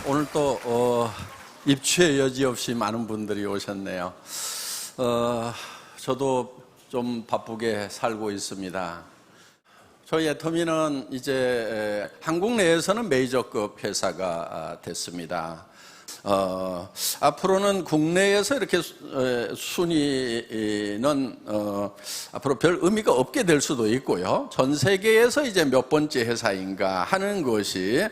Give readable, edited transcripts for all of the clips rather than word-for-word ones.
오늘 또 입추의 여지없이 많은 분들이 오셨네요. 저도 좀 바쁘게 살고 있습니다. 저희 애터미는 이제 한국 내에서는 메이저급 회사가 됐습니다. 앞으로는 국내에서 이렇게 순위는 앞으로 별 의미가 없게 될 수도 있고요. 전 세계에서 이제 몇 번째 회사인가 하는 것이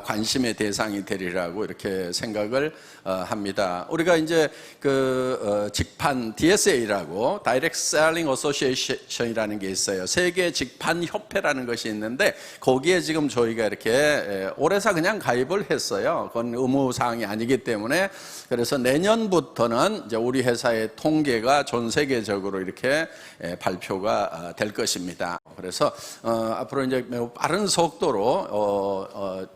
관심의 대상이 되리라고 이렇게 생각을 합니다. 우리가 이제 그 직판 DSA라고 Direct Selling Association이라는 게 있어요. 세계 직판 협회라는 것이 있는데 거기에 지금 저희가 이렇게 올해사 그냥 가입을 했어요. 그건 의무 사항이 아니기 때문에. 그래서 내년부터는 이제 우리 회사의 통계가 전 세계적으로 이렇게 발표가 될 것입니다. 그래서 앞으로 이제 매우 빠른 속도로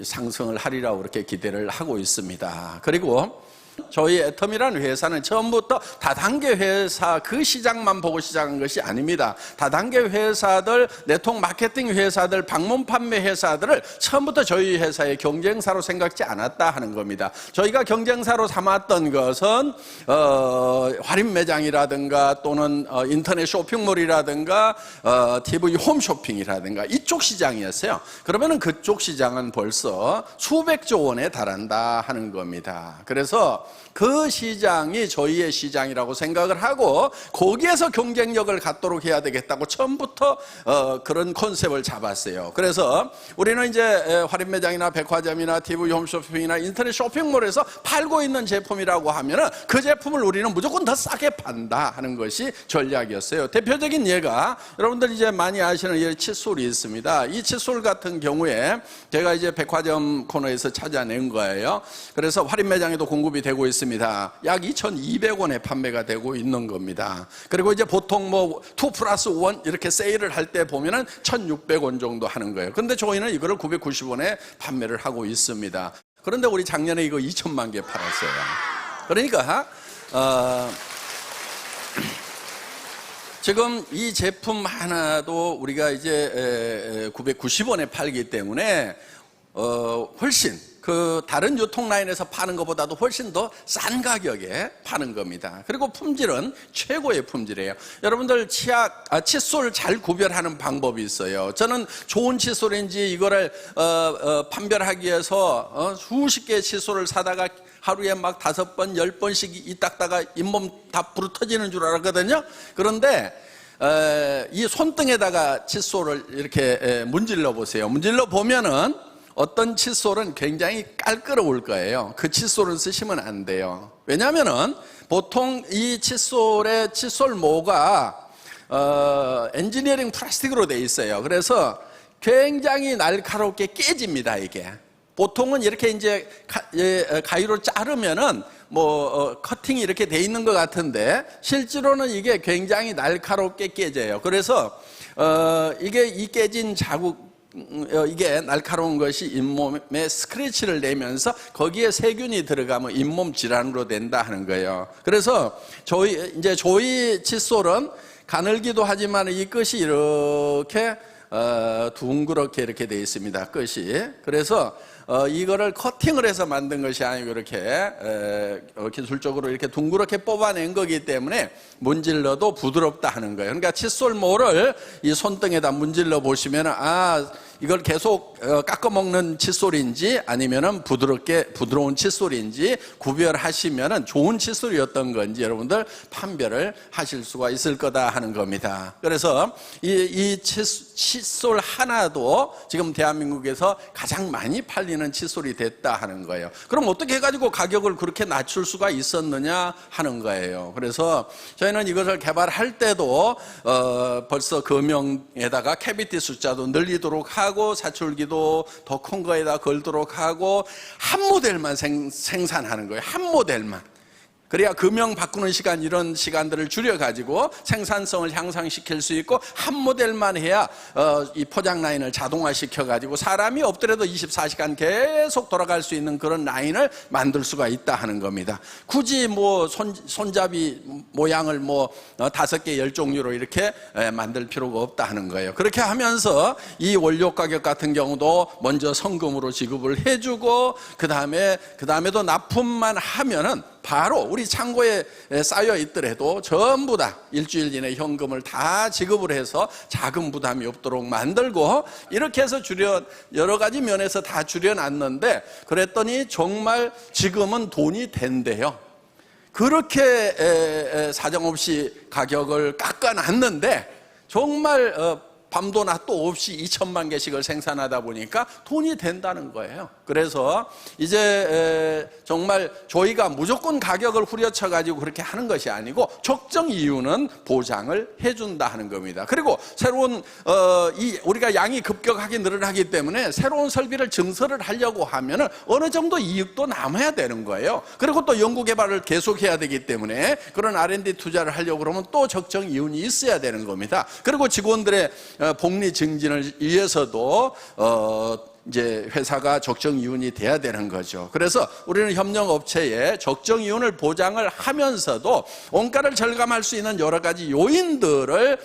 상승을 하리라고 그렇게 기대를 하고 있습니다. 그리고 저희 애터미라는 회사는 처음부터 다단계 회사 그 시장만 보고 시작한 것이 아닙니다. 다단계 회사들, 네트워크 마케팅 회사들, 방문 판매 회사들을 처음부터 저희 회사의 경쟁사로 생각지 않았다 하는 겁니다. 저희가 경쟁사로 삼았던 것은 할인 매장이라든가 또는 인터넷 쇼핑몰이라든가 TV 홈쇼핑이라든가 이쪽 시장이었어요. 그러면은 그쪽 시장은 벌써 수백조 원에 달한다 하는 겁니다. 그래서 그 시장이 저희의 시장이라고 생각을 하고 거기에서 경쟁력을 갖도록 해야 되겠다고 처음부터 그런 컨셉을 잡았어요. 그래서 우리는 이제 할인 매장이나 백화점이나 TV 홈쇼핑이나 인터넷 쇼핑몰에서 팔고 있는 제품이라고 하면은 그 제품을 우리는 무조건 더 싸게 판다 하는 것이 전략이었어요. 대표적인 예가 여러분들 이제 많이 아시는 이 칫솔이 있습니다. 이 칫솔 같은 경우에 제가 이제 백화점 코너에서 찾아낸 거예요. 그래서 할인 매장에도 공급이 되고 있습니다. 약 2,200원에 판매가 되고 있는 겁니다. 그리고 이제 보통 뭐 2+1 이렇게 세일을 할 때 보면은 1,600원 정도 하는 거예요. 근데 저희는 이거를 990원에 판매를 하고 있습니다. 그런데 우리 작년에 이거 2천만 개 팔았어요. 그러니까 지금 이 제품 하나도 우리가 이제 990원에 팔기 때문에 훨씬 그 다른 유통 라인에서 파는 것보다도 훨씬 더 싼 가격에 파는 겁니다. 그리고 품질은 최고의 품질이에요. 여러분들 칫솔 잘 구별하는 방법이 있어요. 저는 좋은 칫솔인지 이거를 판별하기 위해서 수십 개의 칫솔을 사다가 하루에 막 5번, 10번씩 이 닦다가 잇몸 다 부러터지는 줄 알았거든요. 그런데 이 손등에다가 칫솔을 이렇게 문질러 보세요. 문질러 보면은 어떤 칫솔은 굉장히 깔끔할 거예요. 그 칫솔은 쓰시면 안 돼요. 왜냐하면은 보통 이 칫솔의 칫솔모가 엔지니어링 플라스틱으로 되어 있어요. 그래서 굉장히 날카롭게 깨집니다. 이게 보통은 이렇게 이제 가위로 자르면은 커팅이 이렇게 돼 있는 것 같은데 실제로는 이게 굉장히 날카롭게 깨져요. 그래서 이게 이 깨진 자국 이게 날카로운 것이 잇몸에 스크래치를 내면서 거기에 세균이 들어가면 잇몸 질환으로 된다 하는 거예요. 그래서 저희 칫솔은 가늘기도 하지만 이 끝이 이렇게 둥그렇게 이렇게 되어 있습니다. 끝이. 그래서 이거를 커팅을 해서 만든 것이 아니고 이렇게 기술적으로 이렇게 둥그렇게 뽑아낸 거기 때문에 문질러도 부드럽다 하는 거예요. 그러니까 칫솔모를 이 손등에다 문질러 보시면 이걸 계속 깎아먹는 칫솔인지 아니면은 부드러운 칫솔인지 구별하시면은 좋은 칫솔이었던 건지 여러분들 판별을 하실 수가 있을 거다 하는 겁니다. 그래서 이 칫솔 하나도 지금 대한민국에서 가장 많이 팔리는 칫솔이 됐다 하는 거예요. 그럼 어떻게 해가지고 가격을 그렇게 낮출 수가 있었느냐 하는 거예요. 그래서 저희는 이것을 개발할 때도 벌써 금형에다가 캐비티 숫자도 늘리도록 하고 사출기도 더 큰 거에다 걸도록 하고 한 모델만 생산하는 거예요. 한 모델만. 그래야 금형 바꾸는 시간, 이런 시간들을 줄여가지고 생산성을 향상시킬 수 있고, 한 모델만 해야 이 포장 라인을 자동화시켜가지고 사람이 없더라도 24시간 계속 돌아갈 수 있는 그런 라인을 만들 수가 있다 하는 겁니다. 굳이 뭐 손잡이 모양을 뭐 5개 10종류로 이렇게 만들 필요가 없다 하는 거예요. 그렇게 하면서 이 원료 가격 같은 경우도 먼저 성금으로 지급을 해주고, 그 다음에도 납품만 하면은 바로 우리 창고에 쌓여 있더라도 전부 다 일주일 이내 현금을 다 지급을 해서 자금 부담이 없도록 만들고, 이렇게 해서 여러 가지 면에서 다 줄여놨는데, 그랬더니 정말 지금은 돈이 된대요. 그렇게 사정없이 가격을 깎아놨는데 정말 밤도 낮도 없이 2천만 개씩을 생산하다 보니까 돈이 된다는 거예요. 그래서 이제 정말 저희가 무조건 가격을 후려쳐 가지고 그렇게 하는 것이 아니고, 적정 이유는 보장을 해준다 하는 겁니다. 그리고 새로운 우리가 양이 급격하게 늘어나기 때문에 새로운 설비를 증설을 하려고 하면은 어느 정도 이익도 남아야 되는 거예요. 그리고 또 연구 개발을 계속해야 되기 때문에 그런 R&D 투자를 하려고 그러면 또 적정 이윤이 있어야 되는 겁니다. 그리고 직원들의 복리 증진을 위해서도 이제 회사가 적정 이윤이 돼야 되는 거죠. 그래서 우리는 협력업체에 적정 이윤을 보장을 하면서도 원가를 절감할 수 있는 여러 가지 요인들을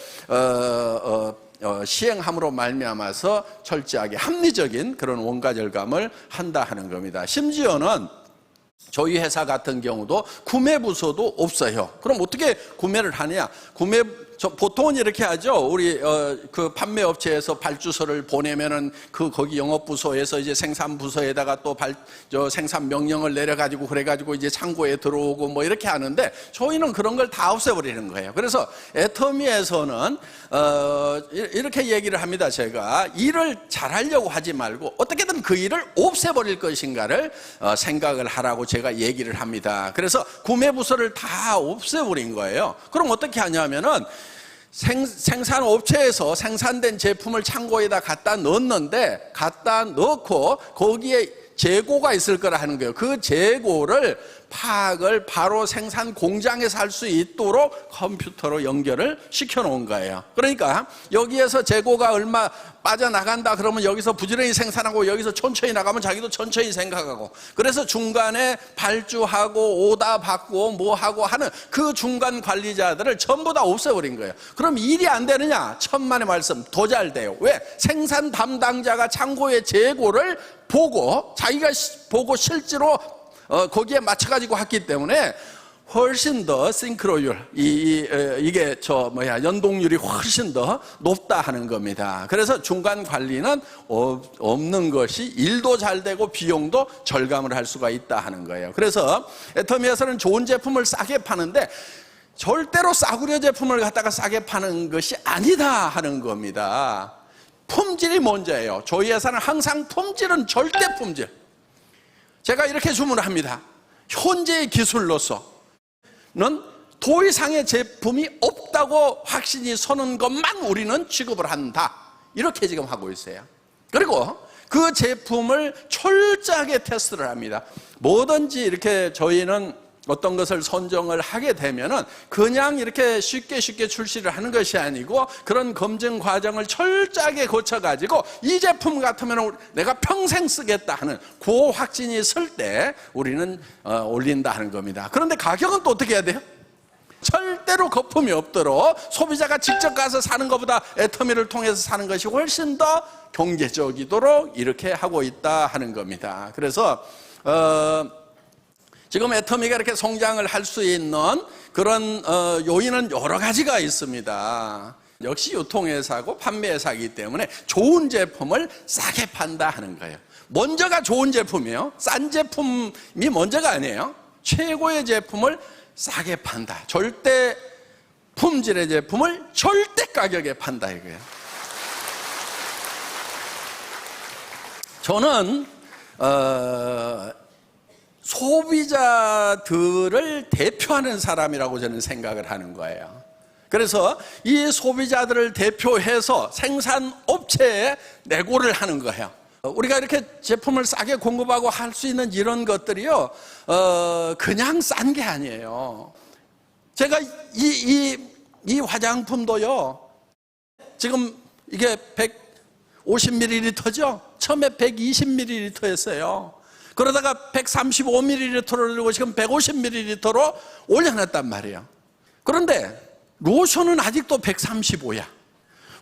시행함으로 말미암아서 철저하게 합리적인 그런 원가 절감을 한다 하는 겁니다. 심지어는 저희 회사 같은 경우도 구매 부서도 없어요. 그럼 어떻게 구매를 하냐? 보통은 이렇게 하죠. 우리 그 판매 업체에서 발주서를 보내면은 거기 영업 부서에서 이제 생산 부서에다가 또 생산 명령을 내려가지고 그래가지고 이제 창고에 들어오고 뭐 이렇게 하는데, 저희는 그런 걸 다 없애버리는 거예요. 그래서 애터미에서는 이렇게 얘기를 합니다. 제가 일을 잘하려고 하지 말고 어떻게든 그 일을 없애버릴 것인가를 생각을 하라고 제가 얘기를 합니다. 그래서 구매 부서를 다 없애버린 거예요. 그럼 어떻게 하냐면은 생산업체에서 생산된 제품을 창고에다 갖다 넣었는데, 갖다 넣고 거기에 재고가 있을 거라 하는 거예요. 그 재고를 파악을 바로 생산 공장에서 할 수 있도록 컴퓨터로 연결을 시켜 놓은 거예요. 그러니까 여기에서 재고가 얼마 빠져나간다 그러면 여기서 부지런히 생산하고, 여기서 천천히 나가면 자기도 천천히 생각하고, 그래서 중간에 발주하고 오다 받고 뭐 하고 하는 그 중간 관리자들을 전부 다 없애버린 거예요. 그럼 일이 안 되느냐? 천만의 말씀, 더 잘 돼요. 왜? 생산 담당자가 창고의 재고를 보고, 자기가 보고 실제로 거기에 맞춰가지고 했기 때문에 훨씬 더 싱크로율, 이게 연동률이 훨씬 더 높다 하는 겁니다. 그래서 중간 관리는 없는 것이 일도 잘 되고 비용도 절감을 할 수가 있다 하는 거예요. 그래서 애터미에서는 좋은 제품을 싸게 파는데 절대로 싸구려 제품을 갖다가 싸게 파는 것이 아니다 하는 겁니다. 품질이 먼저예요. 저희 회사는 항상 품질은 절대 품질. 제가 이렇게 주문을 합니다. 현재의 기술로서는 더 이상의 제품이 없다고 확신이 서는 것만 우리는 취급을 한다. 이렇게 지금 하고 있어요. 그리고 그 제품을 철저하게 테스트를 합니다. 뭐든지 이렇게 저희는 어떤 것을 선정을 하게 되면은 그냥 이렇게 쉽게 출시를 하는 것이 아니고, 그런 검증 과정을 철저하게 거쳐가지고 이 제품 같으면 내가 평생 쓰겠다 하는 그 확신이 설 때 우리는 올린다 하는 겁니다. 그런데 가격은 또 어떻게 해야 돼요? 절대로 거품이 없도록 소비자가 직접 가서 사는 것보다 애터미를 통해서 사는 것이 훨씬 더 경제적이도록 이렇게 하고 있다 하는 겁니다. 그래서 지금 애터미가 이렇게 성장을 할 수 있는 그런 요인은 여러 가지가 있습니다. 역시 유통회사고 판매회사이기 때문에 좋은 제품을 싸게 판다 하는 거예요. 먼저가 좋은 제품이에요. 싼 제품이 먼저가 아니에요. 최고의 제품을 싸게 판다. 절대 품질의 제품을 절대 가격에 판다 이거예요. 저는 소비자들을 대표하는 사람이라고 저는 생각을 하는 거예요. 그래서 이 소비자들을 대표해서 생산업체에 내고를 하는 거예요. 우리가 이렇게 제품을 싸게 공급하고 할 수 있는 이런 것들이요, 그냥 싼 게 아니에요. 제가 이 화장품도요, 지금 이게 150ml죠? 처음에 120ml였어요. 그러다가 135ml를 들고 지금 150ml로 올려놨단 말이에요. 그런데 로션은 아직도 135야.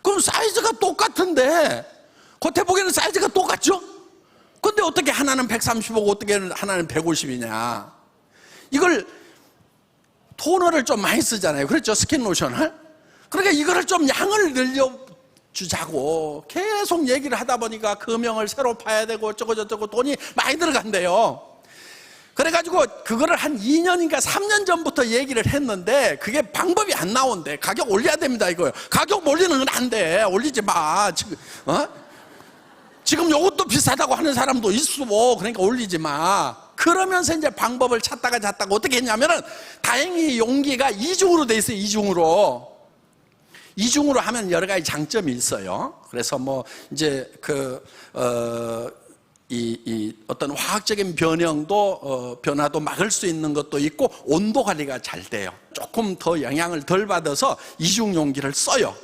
그럼 사이즈가 똑같은데, 겉에 보기에는 사이즈가 똑같죠? 근데 어떻게 하나는 135고 어떻게 하나는 150이냐. 이걸 토너를 좀 많이 쓰잖아요. 그렇죠? 스킨 로션을. 그러니까 이거를 좀 양을 늘려주자고 계속 얘기를 하다 보니까 금형을 새로 파야 되고 어쩌고저쩌고 돈이 많이 들어간대요. 그래가지고 그거를 한 2년인가 3년 전부터 얘기를 했는데 그게 방법이 안 나온대. 가격 올려야 됩니다 이거요. 가격 올리는 건 안 돼. 올리지 마. 지금 요것도 비싸다고 하는 사람도 있어. 그러니까 올리지 마. 그러면서 이제 방법을 찾다가 어떻게 했냐면은 다행히 용기가 이중으로 돼 있어요. 이중으로 하면 여러 가지 장점이 있어요. 그래서 뭐 이제 어떤 화학적인 변화도 막을 수 있는 것도 있고 온도 관리가 잘 돼요. 조금 더 영향을 덜 받아서 이중 용기를 써요.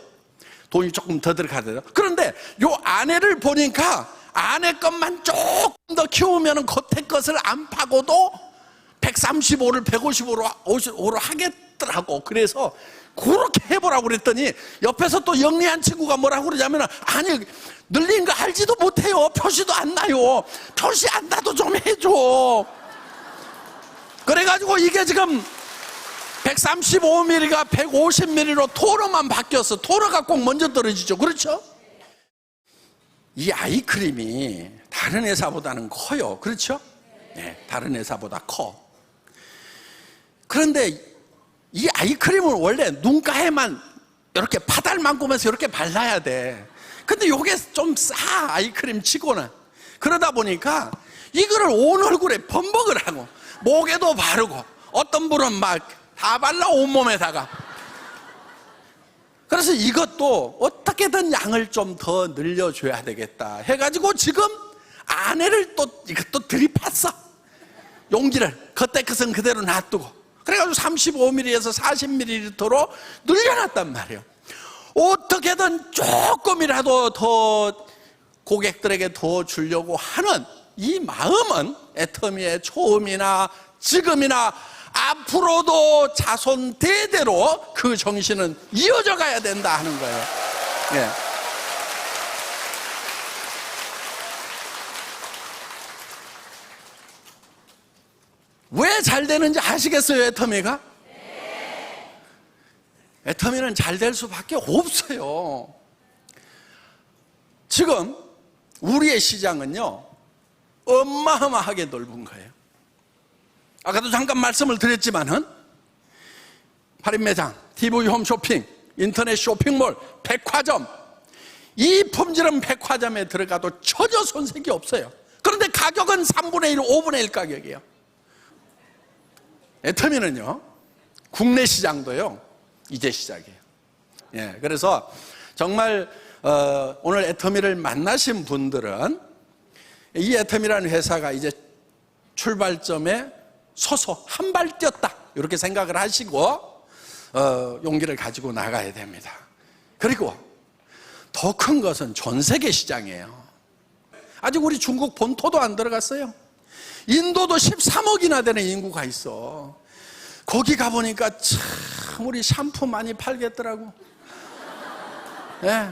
돈이 조금 더 들어가더라고요. 그런데 요 안에를 보니까 안에 것만 조금 더 키우면 겉에 것을 안 파고도 135를 155로 하겠더라고. 그래서 그렇게 해보라고 그랬더니 옆에서 또 영리한 친구가 뭐라고 그러냐면, 아니 늘린 거 알지도 못해요. 표시도 안 나요. 표시 안 나도 좀 해줘. 그래가지고 이게 지금 135ml가 150ml로 토너만 바뀌었어. 토너가 꼭 먼저 떨어지죠. 그렇죠? 이 아이크림이 다른 회사보다는 커요. 그렇죠? 네, 다른 회사보다 커. 그런데 이 아이크림은 원래 눈가에만 이렇게 파달만큼에서 이렇게 발라야 돼. 근데 요게 좀 싸, 아이크림 치고는. 그러다 보니까 이거를 온 얼굴에 범벅을 하고 목에도 바르고 어떤 분은 막 다 발라 온몸에다가. 그래서 이것도 어떻게든 양을 좀 더 늘려줘야 되겠다 해가지고 지금 안에를 이것도 들이팠어. 용기를 겉에 것은 그대로 놔두고 그래가지고 35ml에서 40ml로 늘려놨단 말이에요. 어떻게든 조금이라도 더 고객들에게 더 주려고 하는 이 마음은 애터미의 처음이나 지금이나 앞으로도 자손 대대로 그 정신은 이어져 가야 된다 하는 거예요. 예. 왜 잘 되는지 아시겠어요, 애터미가? 애터미는 잘 될 수밖에 없어요. 지금 우리의 시장은요, 어마어마하게 넓은 거예요. 아까도 잠깐 말씀을 드렸지만은 할인 매장, TV 홈쇼핑, 인터넷 쇼핑몰, 백화점, 이 품질은 백화점에 들어가도 전혀 손색이 없어요. 그런데 가격은 3분의 1, 5분의 1 가격이에요. 애터미는요, 국내 시장도요, 이제 시작이에요. 예, 그래서 정말 오늘 애터미를 만나신 분들은 이 애터미라는 회사가 이제 출발점에 서서 한 발 뛰었다 이렇게 생각을 하시고 용기를 가지고 나가야 됩니다. 그리고 더 큰 것은 전 세계 시장이에요. 아직 우리 중국 본토도 안 들어갔어요. 인도도 13억이나 되는 인구가 있어. 거기 가보니까 참 우리 샴푸 많이 팔겠더라고. 예.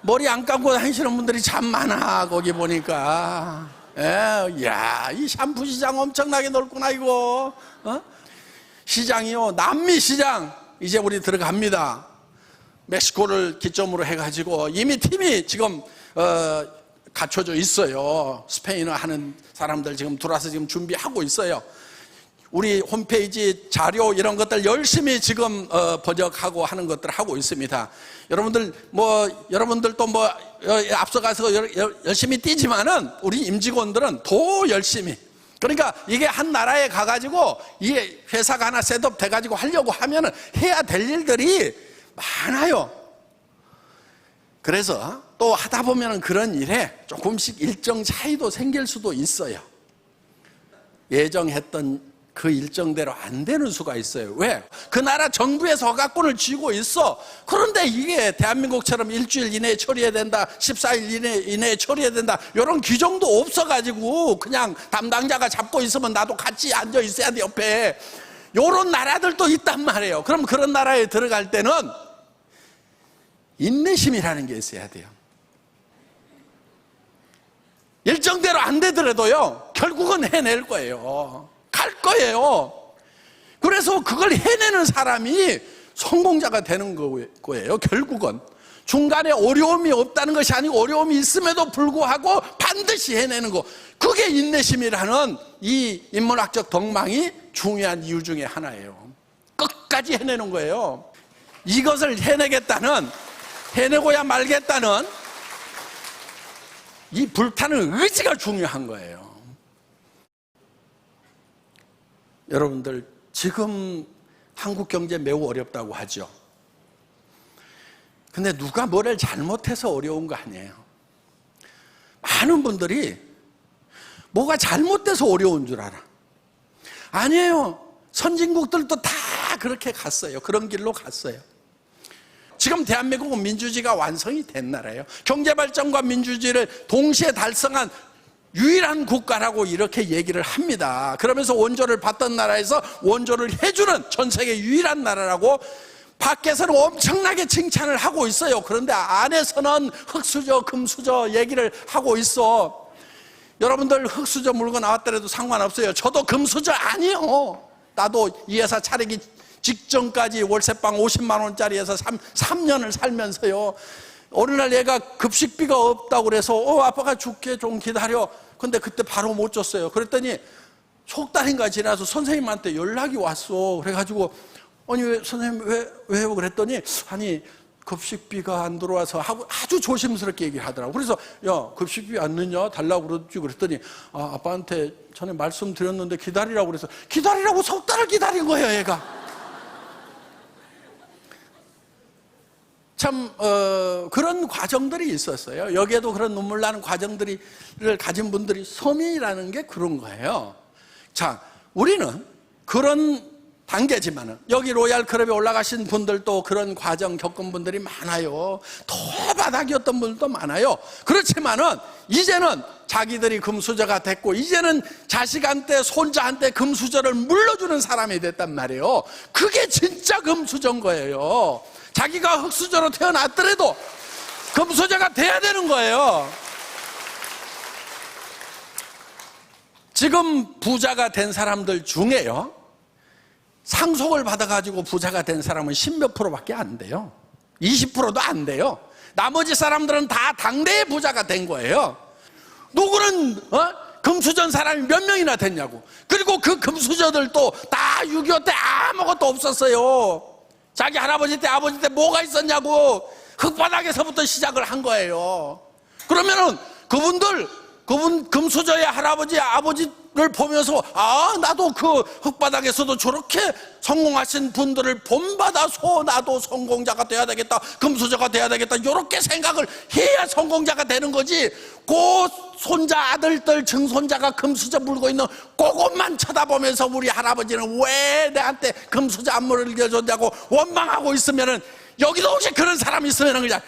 머리 안 감고 다니시는 분들이 참 많아. 거기 보니까. 예. 야, 이 샴푸 시장 엄청나게 넓구나 이거. 시장이요, 남미 시장 이제 우리 들어갑니다. 멕시코를 기점으로 해가지고 이미 팀이 지금 갖춰져 있어요. 스페인어 하는 사람들 지금 들어와서 지금 준비하고 있어요. 우리 홈페이지 자료 이런 것들 열심히 지금 번역하고 하는 것들 하고 있습니다. 여러분들도 앞서가서 열심히 뛰지만은 우리 임직원들은 더 열심히. 그러니까 이게 한 나라에 가가지고 이게 회사가 하나 셋업 돼가지고 하려고 하면은 해야 될 일들이 많아요. 그래서 또 하다 보면 그런 일에 조금씩 일정 차이도 생길 수도 있어요. 예정했던 그 일정대로 안 되는 수가 있어요. 왜? 그 나라 정부에서 허가권을 쥐고 있어. 그런데 이게 대한민국처럼 일주일 이내에 처리해야 된다, 14일 이내에 처리해야 된다, 이런 규정도 없어가지고 그냥 담당자가 잡고 있으면 나도 같이 앉아 있어야 돼, 옆에. 이런 나라들도 있단 말이에요. 그럼 그런 나라에 들어갈 때는 인내심이라는 게 있어야 돼요. 일정대로 안 되더라도요, 결국은 해낼 거예요. 갈 거예요. 그래서 그걸 해내는 사람이 성공자가 되는 거예요. 결국은 중간에 어려움이 없다는 것이 아니고 어려움이 있음에도 불구하고 반드시 해내는 거, 그게 인내심이라는 이 인문학적 덕망이 중요한 이유 중에 하나예요. 끝까지 해내는 거예요. 이것을 해내겠다는, 해내고야 말겠다는 이 불타는 의지가 중요한 거예요. 여러분들, 지금 한국 경제 매우 어렵다고 하죠. 근데 누가 뭐를 잘못해서 어려운 거 아니에요. 많은 분들이 뭐가 잘못돼서 어려운 줄 알아. 아니에요. 선진국들도 다 그렇게 갔어요. 그런 길로 갔어요. 지금 대한민국은 민주주의가 완성이 된 나라예요. 경제발전과 민주주의를 동시에 달성한 유일한 국가라고 이렇게 얘기를 합니다. 그러면서 원조를 받던 나라에서 원조를 해주는 전 세계 유일한 나라라고 밖에서는 엄청나게 칭찬을 하고 있어요. 그런데 안에서는 흙수저, 금수저 얘기를 하고 있어. 여러분들 흙수저 물고 나왔더라도 상관없어요. 저도 금수저 아니에요. 나도 이 회사 차리기 직전까지 월세방 50만 원짜리에서 3년을 살면서요, 어느 날 얘가 급식비가 없다고 그래서 아빠가 줄게, 좀 기다려. 근데 그때 바로 못 줬어요. 그랬더니 석 달인가 지나서 선생님한테 연락이 왔어. 그래가지고 아니 왜 선생님 왜요? 그랬더니 아니 급식비가 안 들어와서 하고 아주 조심스럽게 얘기를 하더라고. 그래서 야, 급식비 안 넣냐? 달라고 그러지. 그랬더니 아빠한테 전에 말씀드렸는데 기다리라고 그래서 기다리라고 석 달을 기다린 거예요, 얘가. 참 그런 과정들이 있었어요. 여기에도 그런 눈물 나는 과정들을 가진 분들이, 서민이라는 게 그런 거예요. 자, 우리는 그런 단계지만은 여기 로얄 클럽에 올라가신 분들도 그런 과정 겪은 분들이 많아요. 더 바닥이었던 분들도 많아요. 그렇지만은 이제는 자기들이 금수저가 됐고, 이제는 자식한테 손자한테 금수저를 물려주는 사람이 됐단 말이에요. 그게 진짜 금수저인 거예요. 자기가 흙수저로 태어났더라도 금수저가 돼야 되는 거예요. 지금 부자가 된 사람들 중에요, 상속을 받아가지고 부자가 된 사람은 10몇 프로밖에 안 돼요. 20%도 안 돼요. 나머지 사람들은 다 당대의 부자가 된 거예요. 누구는 금수저인 사람이 몇 명이나 됐냐고. 그리고 그 금수저들도 다 6.25 때 아무것도 없었어요. 자기 할아버지 때, 아버지 때 뭐가 있었냐고. 흙바닥에서부터 시작을 한 거예요. 그러면은 그분 금수저의 할아버지, 아버지를 보면서 나도 그 흙바닥에서도 저렇게 성공하신 분들을 본받아서 나도 성공자가 돼야 되겠다, 금수저가 돼야 되겠다, 이렇게 생각을 해야 성공자가 되는 거지. 그 손자, 아들들, 증손자가 금수저 물고 있는 그것만 쳐다보면서 우리 할아버지는 왜 내한테 금수저 안 물려줬냐고 원망하고 있으면은, 여기도 혹시 그런 사람이 있으면은 그냥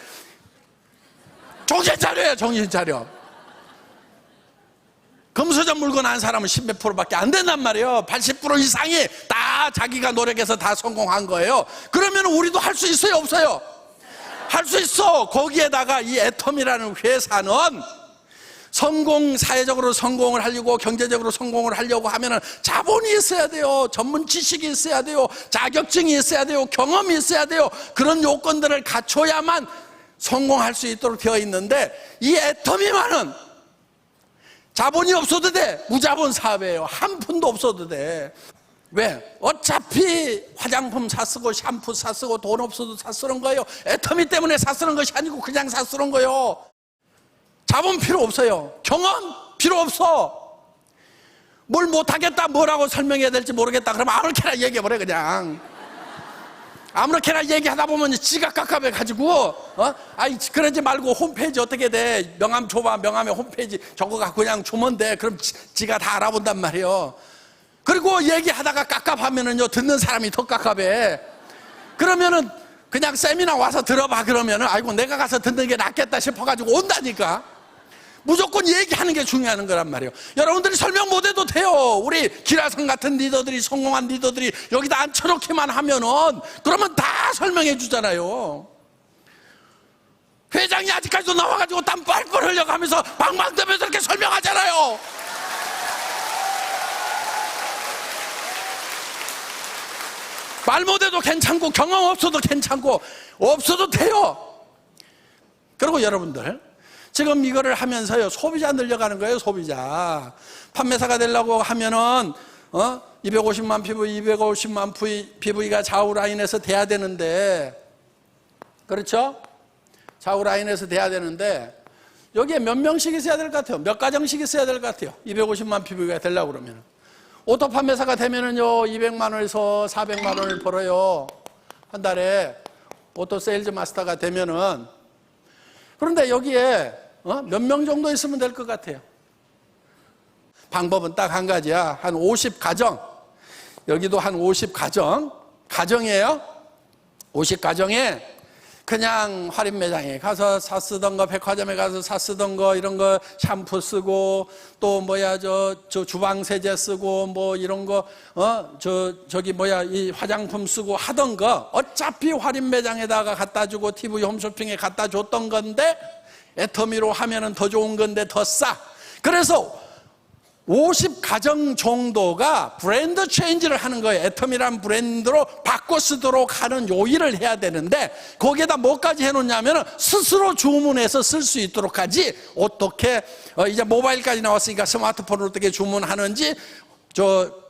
정신 차려요, 정신 차려. 금수저 물고 난 사람은 10몇 프로밖에 안 된단 말이에요. 80% 이상이 다 자기가 노력해서 다 성공한 거예요. 그러면 우리도 할 수 있어요, 없어요? 할 수 있어. 거기에다가 이 애텀이라는 회사는 사회적으로 성공을 하려고, 경제적으로 성공을 하려고 하면은 자본이 있어야 돼요. 전문 지식이 있어야 돼요. 자격증이 있어야 돼요. 경험이 있어야 돼요. 그런 요건들을 갖춰야만 성공할 수 있도록 되어 있는데, 이 애텀이만은 자본이 없어도 돼. 무자본 사업이에요. 한 푼도 없어도 돼. 왜? 어차피 화장품 사쓰고 샴푸 사쓰고 돈 없어도 사쓰는 거예요. 애터미 때문에 사쓰는 것이 아니고 그냥 사쓰는 거예요. 자본 필요 없어요. 경험 필요 없어. 뭘 못하겠다, 뭐라고 설명해야 될지 모르겠다 그러면 아무렇게나 얘기해버려. 그냥 아무렇게나 얘기하다 보면 지가 깝깝해가지고, 아이, 그러지 말고 홈페이지 어떻게 돼? 명함 줘봐. 명함에 홈페이지 저거 갖고 그냥 주면 돼. 그럼 지가 다 알아본단 말이에요. 그리고 얘기하다가 깝깝하면은요, 듣는 사람이 더 깝깝해. 그러면은 그냥 세미나 와서 들어봐. 그러면은, 아이고, 내가 가서 듣는 게 낫겠다 싶어가지고 온다니까. 무조건 얘기하는 게 중요한 거란 말이에요. 여러분들이 설명 못해도 돼요. 우리 기라성 같은 리더들이, 성공한 리더들이 여기다 앉혀놓기만 하면은 그러면 다 설명해 주잖아요. 회장이 아직까지도 나와가지고 땀 뻘뻘 흘려가면서 방방대면서 이렇게 설명하잖아요. 말 못해도 괜찮고 경험 없어도 괜찮고 없어도 돼요. 그리고 여러분들 지금 이거를 하면서요, 소비자 늘려가는 거예요. 소비자 판매사가 되려고 하면은 250만 PV, 250만 PV가 좌우 라인에서 돼야 되는데, 그렇죠? 좌우 라인에서 돼야 되는데 여기에 몇 명씩 있어야 될 것 같아요? 몇 가정씩 있어야 될 것 같아요? 250만 PV가 되려고 그러면. 오토 판매사가 되면은요, 200만 원에서 400만 원을 벌어요. 한 달에. 오토 세일즈 마스터가 되면은. 그런데 여기에 몇 명 정도 있으면 될 것 같아요? 방법은 딱 한 가지야. 한 50가정. 여기도 한 50가정. 가정이에요. 50가정에 그냥 할인 매장에 가서 사 쓰던 거, 백화점에 가서 사 쓰던 거, 이런 거 샴푸 쓰고, 또 저 주방 세제 쓰고, 뭐 이런 거, 이 화장품 쓰고 하던 거, 어차피 할인 매장에다가 갖다 주고, TV 홈쇼핑에 갖다 줬던 건데, 애터미로 하면은 더 좋은 건데 더 싸. 그래서 50가정 정도가 브랜드 체인지를 하는 거예요. 애터미란 브랜드로 바꿔 쓰도록 하는 요일을 해야 되는데, 거기에다 뭐까지 해놓냐면 스스로 주문해서 쓸 수 있도록 하지, 어떻게 이제 모바일까지 나왔으니까 스마트폰으로 어떻게 주문하는지,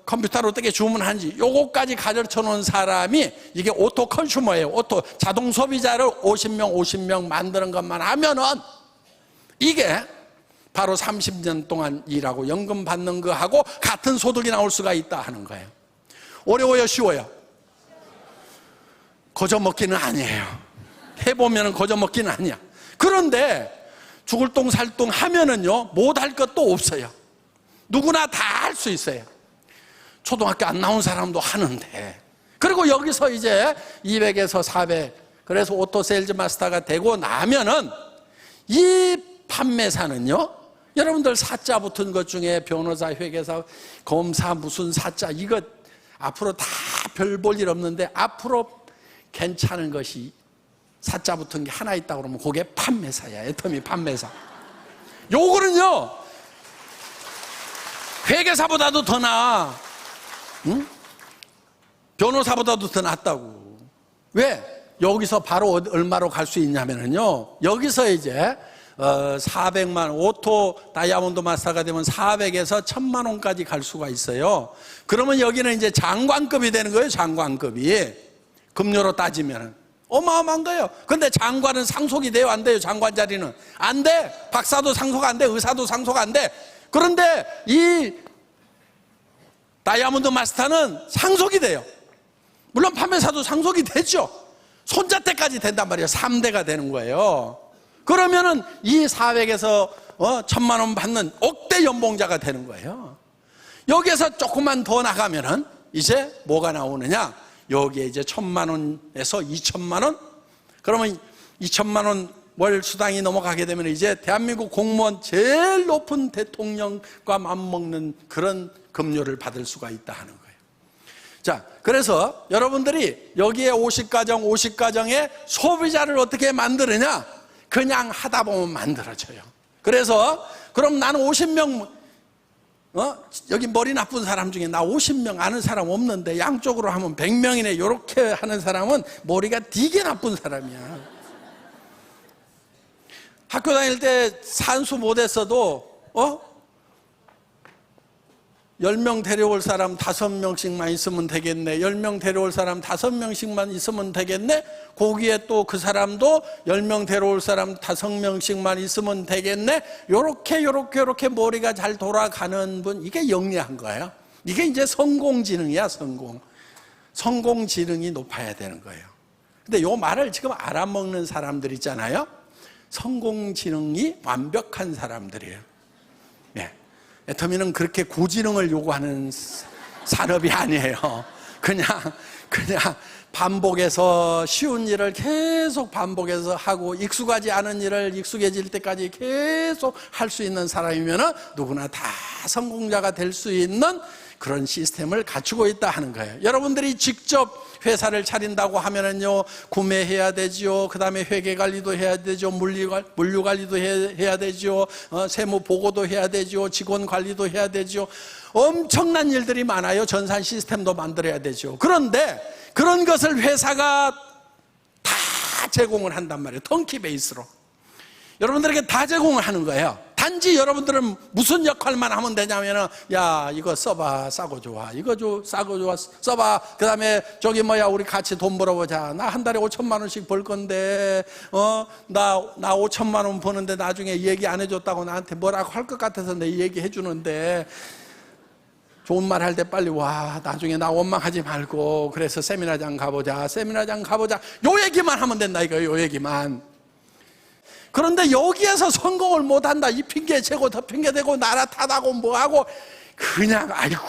컴퓨터로 어떻게 주문하는지 요거까지 가르쳐 놓은 사람이, 이게 오토 컨슈머예요. 오토 자동 소비자를 50명 만드는 것만 하면은 이게 바로 30년 동안 일하고 연금 받는 거하고 같은 소득이 나올 수가 있다 하는 거예요. 어려워요, 쉬워요? 거저먹기는 아니에요. 해보면 거저먹기는 아니야. 그런데 죽을 똥 살 똥 하면은요, 못할 것도 없어요. 누구나 다 할 수 있어요. 초등학교 안 나온 사람도 하는데. 그리고 여기서 이제 200에서 400, 그래서 오토 세일즈 마스터가 되고 나면은 이 판매사는요, 여러분들 사자 붙은 것 중에 변호사, 회계사, 검사, 무슨 사자, 이거 앞으로 다 별 볼 일 없는데 앞으로 괜찮은 것이 사자 붙은 게 하나 있다고 그러면 그게 판매사야. 애터미 판매사. 요거는요, 회계사보다도 더 나아. 응? 변호사보다도 더 낫다고. 왜? 여기서 바로 얼마로 갈 수 있냐면요, 여기서 이제 400만, 오토 다이아몬드 마스터가 되면 400에서 1000만 원까지 갈 수가 있어요. 그러면 여기는 이제 장관급이 되는 거예요. 장관급이. 급료로 따지면 어마어마한 거예요. 근데 장관은 상속이 돼요, 안 돼요? 장관 자리는 안 돼. 박사도 상속 안 돼. 의사도 상속 안 돼. 그런데 이 다이아몬드 마스터는 상속이 돼요. 물론 판매사도 상속이 되죠. 손자 때까지 된단 말이에요. 3대가 되는 거예요. 그러면은 이 400에서 1000만 원 받는 억대 연봉자가 되는 거예요. 여기에서 조금만 더 나가면은 이제 뭐가 나오느냐? 여기에 이제 1000만 원에서 2000만 원? 그러면 2000만 원 월 수당이 넘어가게 되면 이제 대한민국 공무원 제일 높은 대통령과 맞먹는 그런 급료를 받을 수가 있다 하는 거예요. 자, 그래서 여러분들이 여기에 50가정에 소비자를 어떻게 만드느냐? 그냥 하다 보면 만들어져요. 그래서 그럼 나는 50명, 여기 머리 나쁜 사람 중에 나 50명 아는 사람 없는데 양쪽으로 하면 100명이네, 이렇게 하는 사람은 머리가 되게 나쁜 사람이야. 학교 다닐 때 산수 못했어도 10명 데려올 사람 5명씩만 있으면 되겠네. 10명 데려올 사람 5명씩만 있으면 되겠네. 거기에 또 그 사람도 10명 데려올 사람 5명씩만 있으면 되겠네. 요렇게 머리가 잘 돌아가는 분, 이게 영리한 거예요. 이게 이제 성공지능이야, 성공지능이 높아야 되는 거예요. 근데 요 말을 지금 알아먹는 사람들 있잖아요. 성공 지능이 완벽한 사람들이에요. 네. 애터미는 그렇게 고지능을 요구하는 산업이 아니에요. 그냥 반복해서 쉬운 일을 계속 반복해서 하고 익숙하지 않은 일을 익숙해질 때까지 계속 할 수 있는 사람이면 누구나 다 성공자가 될 수 있는 그런 시스템을 갖추고 있다 하는 거예요. 여러분들이 직접 회사를 차린다고 하면은요, 구매해야 되죠. 그 다음에 회계 관리도 해야 되죠. 물류 관리도 해야 되죠. 세무 보고도 해야 되죠. 직원 관리도 해야 되죠. 엄청난 일들이 많아요. 전산 시스템도 만들어야 되죠. 그런데 그런 것을 회사가 다 제공을 한단 말이에요. 턴키 베이스로. 여러분들에게 다 제공을 하는 거예요. 단지 여러분들은 무슨 역할만 하면 되냐면은, 야, 이거 써봐, 싸고 좋아. 이거 싸고 좋아, 써봐. 그 다음에 저기 우리 같이 돈 벌어보자. 나 한 달에 5천만 원씩 벌 건데, 나 5천만 원 버는데 나중에 얘기 안 해줬다고 나한테 뭐라고 할 것 같아서 내 얘기 해주는데, 좋은 말 할 때 빨리 와. 나중에 나 원망하지 말고. 그래서 세미나장 가보자. 요 얘기만 하면 된다, 요 얘기만. 그런데 여기에서 성공을 못한다. 이 핑계 재고 더 핑계 대고 나라 탓하고 뭐하고 그냥 아이고.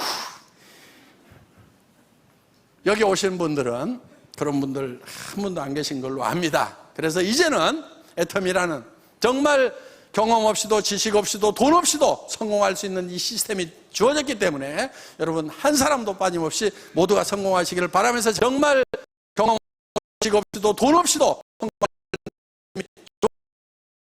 여기 오신 분들은 그런 분들 한 분도 안 계신 걸로 압니다. 그래서 이제는 애터미라는 정말 경험 없이도 지식 없이도 돈 없이도 성공할 수 있는 이 시스템이 주어졌기 때문에 여러분 한 사람도 빠짐없이 모두가 성공하시기를 바라면서 정말 경험 없이도 지식 없이도 돈 없이도 성공할